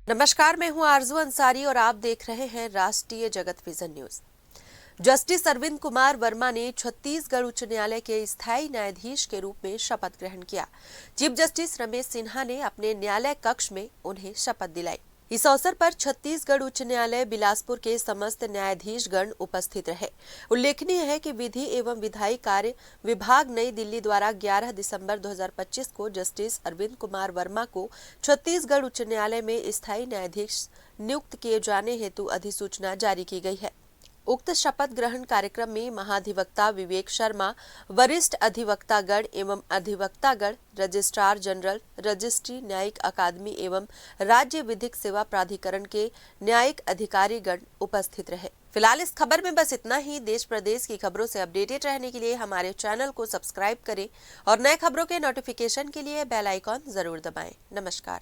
नमस्कार, मैं हूं आरजू अंसारी और आप देख रहे हैं Rashtriya Jagat vision news. Justice Arvind Kumar Verma ने छत्तीसगढ़ उच्च न्यायालय के स्थायी न्यायाधीश के रूप में शपथ ग्रहण किया। चीफ जस्टिस रमेश सिन्हा ने अपने न्यायालय कक्ष में उन्हें शपथ दिलाई। इस अवसर पर छत्तीसगढ़ उच्च न्यायालय बिलासपुर के समस्त न्यायाधीशगण उपस्थित रहे। उल्लेखनीय है कि विधि एवं विधायी कार्य विभाग नई दिल्ली द्वारा 11 दिसंबर 2025 को जस्टिस अरविंद कुमार वर्मा को छत्तीसगढ़ उच्च न्यायालय में स्थायी न्यायाधीश नियुक्त किए जाने हेतु अधिसूचना जारी की गई है। उक्त शपथ ग्रहण कार्यक्रम में महाधिवक्ता विवेक शर्मा, वरिष्ठ अधिवक्तागण एवं अधिवक्तागण, रजिस्ट्रार जनरल, रजिस्ट्री न्यायिक अकादमी एवं राज्य विधिक सेवा प्राधिकरण के न्यायिक अधिकारीगण उपस्थित रहे। फिलहाल इस खबर में बस इतना ही। देश प्रदेश की खबरों से अपडेटेड रहने के लिए हमारे चैनल को सब्सक्राइब करें और नए खबरों के नोटिफिकेशन के लिए बेल आइकॉन जरूर दबाएं। नमस्कार।